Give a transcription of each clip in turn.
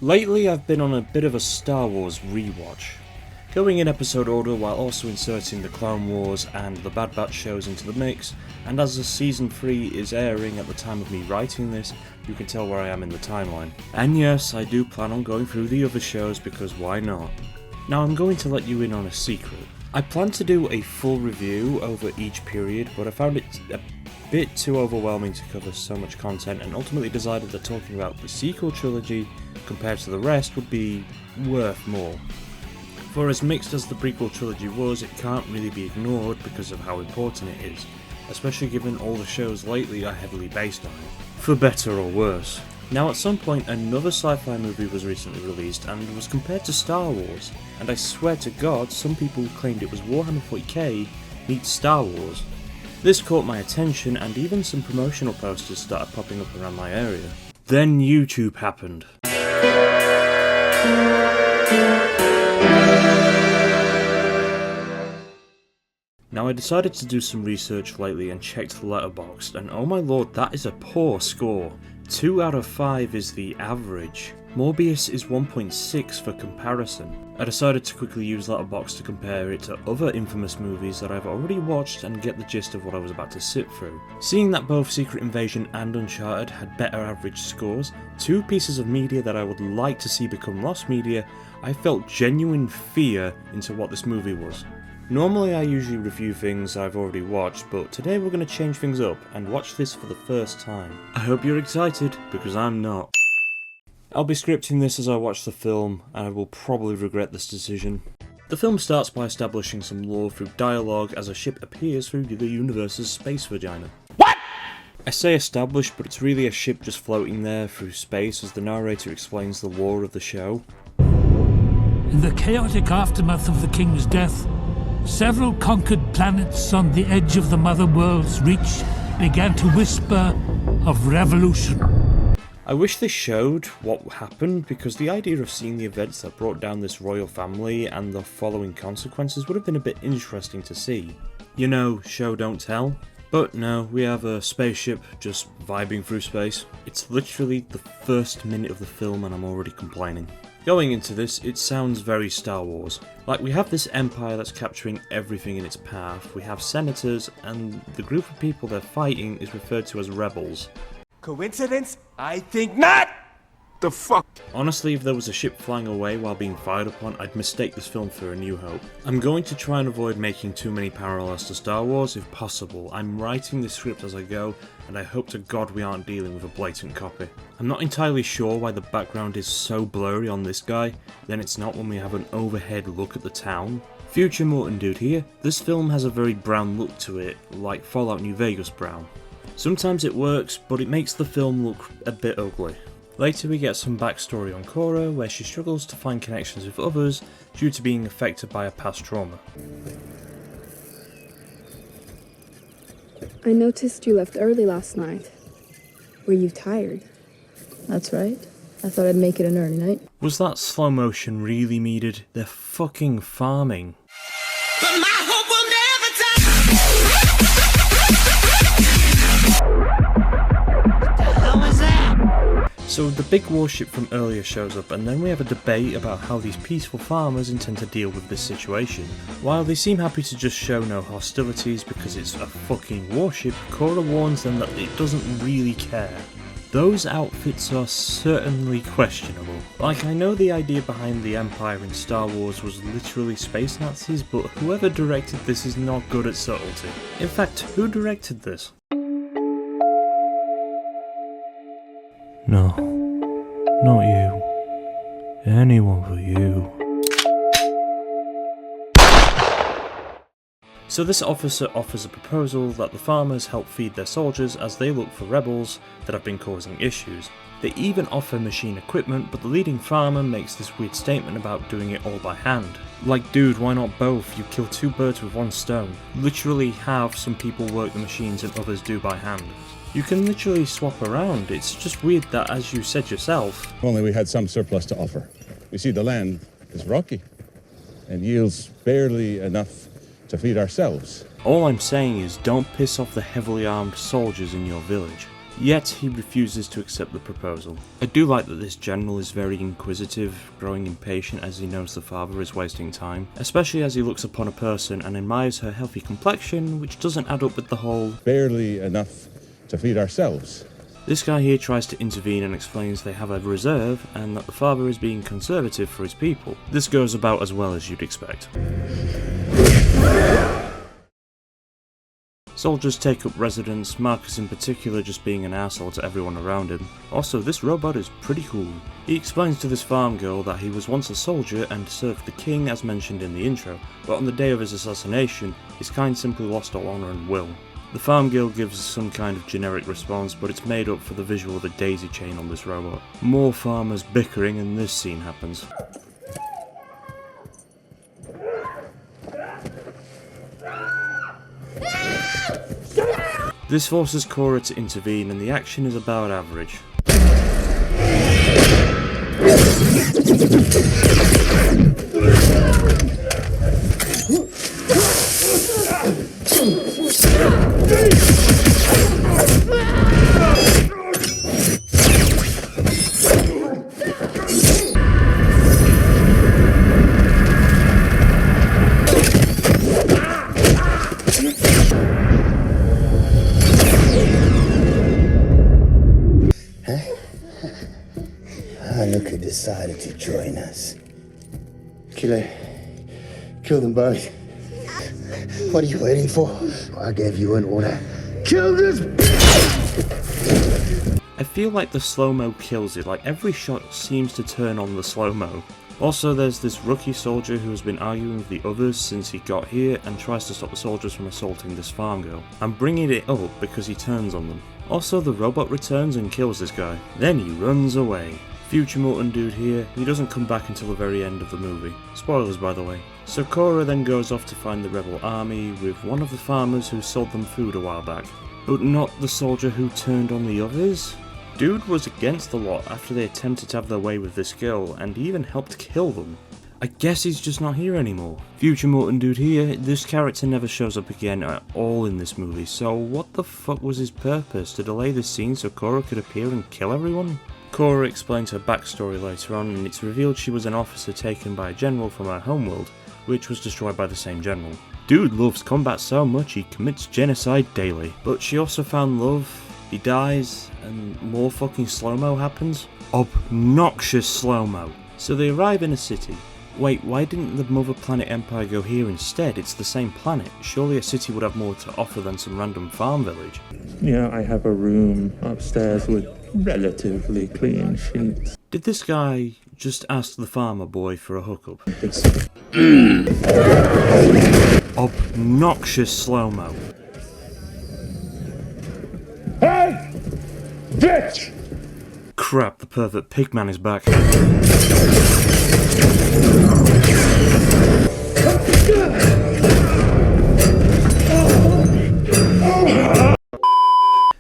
Lately I've been on a bit of a Star Wars rewatch, going in episode order while also inserting the Clone Wars and the Bad Batch shows into the mix, and as the season 3 is airing at the time of me writing this, you can tell where I am in the timeline. And yes, I do plan on going through the other shows because why not? Now I'm going to let you in on a secret. I plan to do a full review over each period, but I found it a bit too overwhelming to cover so much content and ultimately decided that talking about the sequel trilogy compared to the rest would be worth more. For as mixed as the prequel trilogy was, it can't really be ignored because of how important it is, especially given all the shows lately are heavily based on it, for better or worse. Now at some point another sci-fi movie was recently released and was compared to Star Wars, and I swear to God some people claimed it was Warhammer 40k meets Star Wars. This caught my attention and even some promotional posters started popping up around my area. Then YouTube happened. Now I decided to do some research lately and checked the Letterboxd, and oh my lord, that is a poor score. 2 out of 5 is the average. Morbius is 1.6 for comparison. I decided to quickly use Letterboxd to compare it to other infamous movies that I've already watched and get the gist of what I was about to sit through. Seeing that both Secret Invasion and Uncharted had better average scores, two pieces of media that I would like to see become lost media, I felt genuine fear into what this movie was. Normally I usually review things I've already watched, but today we're going to change things up and watch this for the first time. I hope you're excited, because I'm not. I'll be scripting this as I watch the film, and I will probably regret this decision. The film starts by establishing some lore through dialogue as a ship appears through the universe's space vagina. What?! I say established, but it's really a ship just floating there through space as the narrator explains the lore of the show. In the chaotic aftermath of the King's death, several conquered planets on the edge of the Mother World's reach began to whisper of revolution. I wish they showed what happened, because the idea of seeing the events that brought down this royal family and the following consequences would have been a bit interesting to see. You know, show don't tell. But no, we have a spaceship just vibing through space. It's literally the first minute of the film and I'm already complaining. Going into this, it sounds very Star Wars. Like, we have this empire that's capturing everything in its path, we have senators, and the group of people they're fighting is referred to as rebels. Coincidence? I think not! The fuck? Honestly, if there was a ship flying away while being fired upon, I'd mistake this film for A New Hope. I'm going to try and avoid making too many parallels to Star Wars if possible. I'm writing this script as I go, and I hope to God we aren't dealing with a blatant copy. I'm not entirely sure why the background is so blurry on this guy, then it's not when we have an overhead look at the town. Future Morton dude here, this film has a very brown look to it, like Fallout New Vegas brown. Sometimes it works, but it makes the film look a bit ugly. Later we get some backstory on Cora, where she struggles to find connections with others due to being affected by a past trauma. I noticed you left early last night. Were you tired? That's right. I thought I'd make it an early night. Was that slow motion really needed? They're fucking farming. But my hope will never die. What the hell was that? So the big warship from earlier shows up, and then we have a debate about how these peaceful farmers intend to deal with this situation. While they seem happy to just show no hostilities because it's a fucking warship, Cora warns them that it doesn't really care. Those outfits are certainly questionable. Like, I know the idea behind the Empire in Star Wars was literally space Nazis, but whoever directed this is not good at subtlety. In fact, who directed this? No, not you. Anyone but you. So this officer offers a proposal that the farmers help feed their soldiers as they look for rebels that have been causing issues. They even offer machine equipment, but the leading farmer makes this weird statement about doing it all by hand. Like, dude, why not both? You kill two birds with one stone. Literally have some people work the machines and others do by hand. You can literally swap around. It's just weird that, as you said yourself, only we had some surplus to offer. You see, the land is rocky and yields barely enough to feed ourselves. all I'm saying is don't piss off the heavily armed soldiers in your village. yet he refuses to accept the proposal. I do like that this general is very inquisitive, growing impatient as he knows the father is wasting time, especially as he looks upon a person and admires her healthy complexion, which doesn't add up with the whole barely enough to feed ourselves. This guy here tries to intervene and explains they have a reserve and that the father is being conservative for his people. This goes about as well as you'd expect. Soldiers take up residence, Marcus in particular just being an asshole to everyone around him. Also, this robot is pretty cool. He explains to this farm girl that he was once a soldier and served the king as mentioned in the intro, but on the day of his assassination, his kind simply lost all honour and will. The farm girl gives some kind of generic response, but it's made up for the visual of the daisy chain on this robot. More farmers bickering and this scene happens. This forces Cora to intervene and the action is about average. Look who decided to join us. Kill them both. What are you waiting for? I gave you an order. Kill this bitch! I feel like the slow-mo kills it, like every shot seems to turn on the slow-mo. Also, there's this rookie soldier who has been arguing with the others since he got here and tries to stop the soldiers from assaulting this farm girl. I'm bringing it up because he turns on them. Also, the robot returns and kills this guy. Then he runs away. Future mutant dude here, he doesn't come back until the very end of the movie. Spoilers by the way. So Cora then goes off to find the rebel army with one of the farmers who sold them food a while back. But not the soldier who turned on the others? Dude was against the lot after they attempted to have their way with this girl and even helped kill them. I guess he's just not here anymore. Future mutant dude here, this character never shows up again at all in this movie, so what the fuck was his purpose? To delay this scene so Cora could appear and kill everyone? Cora explains her backstory later on, and it's revealed she was an officer taken by a general from her homeworld, which was destroyed by the same general. Dude loves combat so much he commits genocide daily. But she also found love, he dies, and more fucking slow-mo happens. Obnoxious slow-mo. So they arrive in a city. Wait, why didn't the Mother Planet Empire go here instead? It's the same planet. Surely a city would have more to offer than some random farm village. Yeah, I have a room upstairs with relatively clean sheets. Did this guy just ask the farmer boy for a hookup? Obnoxious slow-mo. Hey! Bitch! Crap, the pervert pigman is back.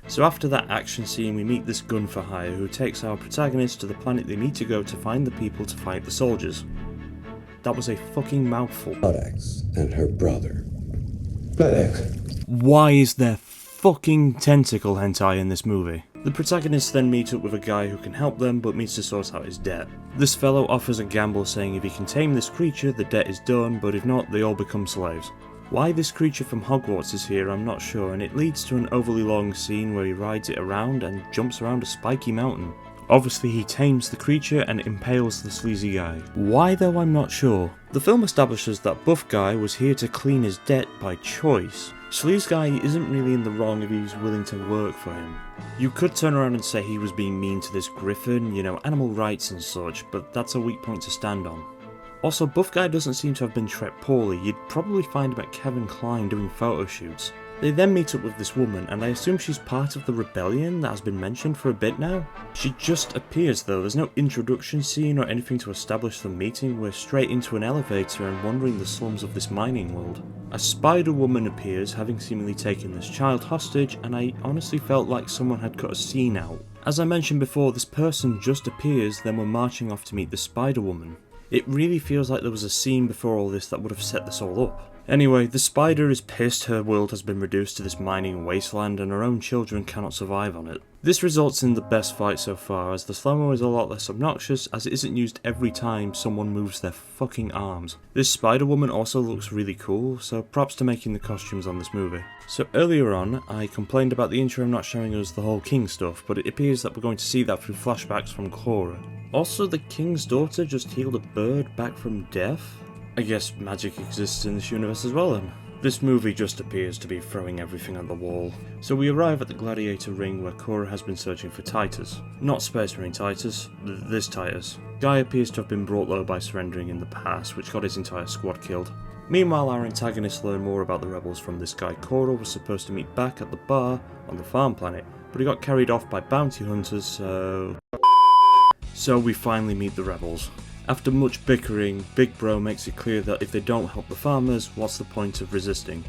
So after that action scene we meet this gun for hire who takes our protagonist to the planet they need to go to find the people to fight the soldiers. That was a fucking mouthful. Blood-Axe and her brother. Blood-Axe. Why is there fucking tentacle hentai in this movie? The protagonists then meet up with a guy who can help them but needs to sort out his debt. This fellow offers a gamble saying if he can tame this creature the debt is done, but if not they all become slaves. Why this creature from Hogwarts is here I'm not sure, and it leads to an overly long scene where he rides it around and jumps around a spiky mountain. Obviously he tames the creature and impales the sleazy guy. Why though I'm not sure. The film establishes that buff guy was here to clean his debt by choice. Sleaze guy isn't really in the wrong if he's willing to work for him. You could turn around and say he was being mean to this griffin, you know, animal rights and such, but that's a weak point to stand on. Also, buff guy doesn't seem to have been treated poorly. You'd probably find him at Kevin Kline doing photo shoots. They then meet up with this woman, and I assume she's part of the rebellion that has been mentioned for a bit now. She just appears though, there's no introduction scene or anything to establish the meeting, we're straight into an elevator and wandering the slums of this mining world. A spider woman appears, having seemingly taken this child hostage, and I honestly felt like someone had cut a scene out. As I mentioned before, this person just appears, then we're marching off to meet the spider woman. It really feels like there was a scene before all this that would have set this all up. Anyway, the spider is pissed her world has been reduced to this mining wasteland and her own children cannot survive on it. This results in the best fight so far, as the slow-mo is a lot less obnoxious as it isn't used every time someone moves their fucking arms. This Spider-Woman also looks really cool, so props to making the costumes on this movie. So earlier on, I complained about the intro not showing us the whole king stuff, but it appears that we're going to see that through flashbacks from Cora. Also, the king's daughter just healed a bird back from death? I guess magic exists in this universe as well then. This movie just appears to be throwing everything at the wall. So we arrive at the gladiator ring where Cora has been searching for Titus. Not Space Marine Titus, this Titus. Guy appears to have been brought low by surrendering in the past, which got his entire squad killed. Meanwhile, our antagonists learn more about the rebels from this guy Cora was supposed to meet back at the bar on the farm planet, but he got carried off by bounty hunters, so we finally meet the rebels. After much bickering, Big Bro makes it clear that if they don't help the farmers, what's the point of resisting?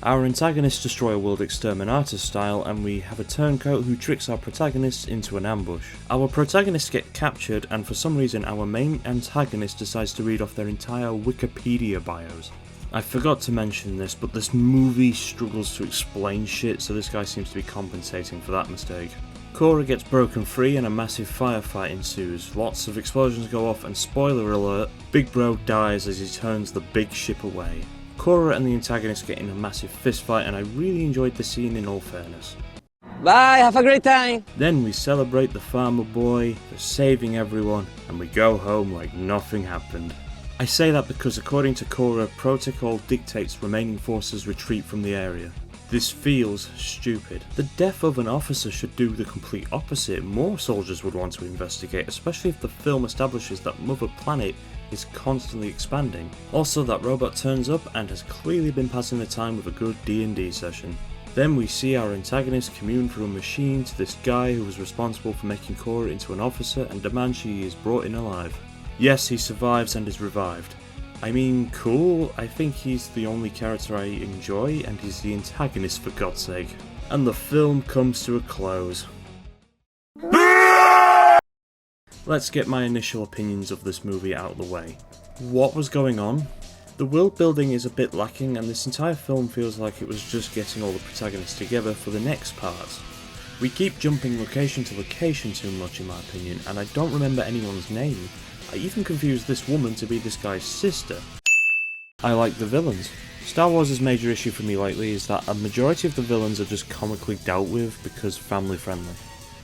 Our antagonists destroy a world exterminator style, and we have a turncoat who tricks our protagonists into an ambush. Our protagonists get captured, and for some reason our main antagonist decides to read off their entire Wikipedia bios. I forgot to mention this, but this movie struggles to explain shit, so this guy seems to be compensating for that mistake. Cora gets broken free and a massive firefight ensues. Lots of explosions go off and spoiler alert, Big Bro dies as he turns the big ship away. Cora and the antagonist get in a massive fist fight, and I really enjoyed the scene in all fairness. Bye, have a great time! Then we celebrate the farmer boy for saving everyone, and we go home like nothing happened. I say that because according to Cora, protocol dictates remaining forces retreat from the area. This feels stupid. The death of an officer should do the complete opposite. More soldiers would want to investigate, especially if the film establishes that Mother Planet is constantly expanding. Also, that robot turns up and has clearly been passing the time with a good D&D session. Then we see our antagonist commune through a machine to this guy who was responsible for making Cora into an officer and demands she is brought in alive. Yes, he survives and is revived. I mean, cool, I think he's the only character I enjoy, and he's the antagonist for God's sake. And the film comes to a close. Let's get my initial opinions of this movie out of the way. What was going on? The world building is a bit lacking, and this entire film feels like it was just getting all the protagonists together for the next part. We keep jumping location to location too much in my opinion, and I don't remember anyone's name. I even confused this woman to be this guy's sister. I like the villains. Star Wars' major issue for me lately is that a majority of the villains are just comically dealt with because family friendly.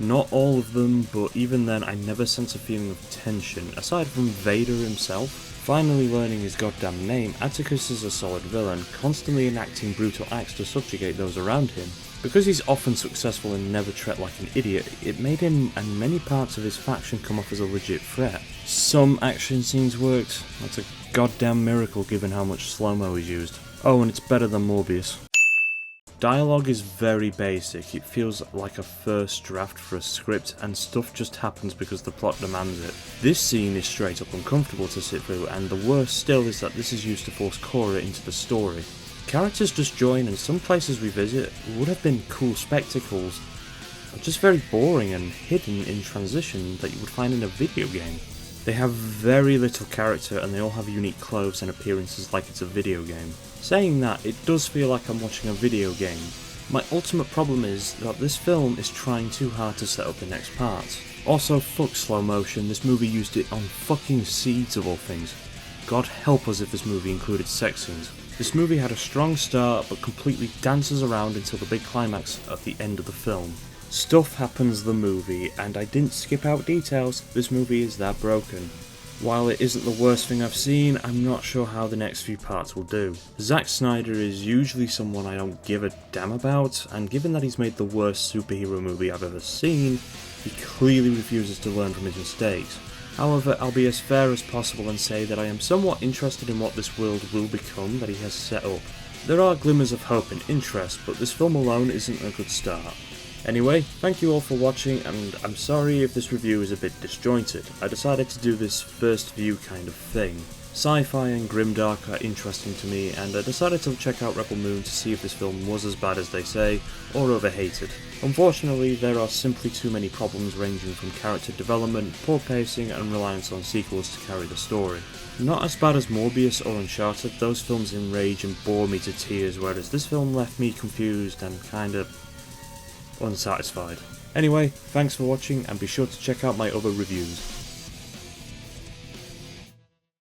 Not all of them, but even then I never sense a feeling of tension, aside from Vader himself. Finally learning his goddamn name, Atticus is a solid villain, constantly enacting brutal acts to subjugate those around him. Because he's often successful and never treated like an idiot, it made him and many parts of his faction come off as a legit threat. Some action scenes worked. That's a goddamn miracle given how much slow-mo is used. Oh, and it's better than Morbius. Dialogue is very basic. It feels like a first draft for a script, and stuff just happens because the plot demands it. This scene is straight up uncomfortable to sit through, and the worst still is that this is used to force Cora into the story. Characters just join, and some places we visit would have been cool spectacles, but just very boring and hidden in transition that you would find in a video game. They have very little character, and they all have unique clothes and appearances like it's a video game. Saying that, it does feel like I'm watching a video game. My ultimate problem is that this film is trying too hard to set up the next part. Also, fuck slow motion, this movie used it on fucking seeds of all things. God help us if this movie included sex scenes. This movie had a strong start, but completely dances around until the big climax at the end of the film. Stuff happens the movie, and I didn't skip out details, this movie is that broken. While it isn't the worst thing I've seen, I'm not sure how the next few parts will do. Zack Snyder is usually someone I don't give a damn about, and given that he's made the worst superhero movie I've ever seen, he clearly refuses to learn from his mistakes. However, I'll be as fair as possible and say that I am somewhat interested in what this world will become that he has set up. There are glimmers of hope and interest, but this film alone isn't a good start. Anyway, thank you all for watching, and I'm sorry if this review is a bit disjointed. I decided to do this first view kind of thing. Sci-fi and grimdark are interesting to me, and I decided to check out Rebel Moon to see if this film was as bad as they say, or overhated. Unfortunately, there are simply too many problems ranging from character development, poor pacing, and reliance on sequels to carry the story. Not as bad as Morbius or Uncharted, those films enrage and bore me to tears, whereas this film left me confused and kinda unsatisfied. Anyway, thanks for watching and be sure to check out my other reviews.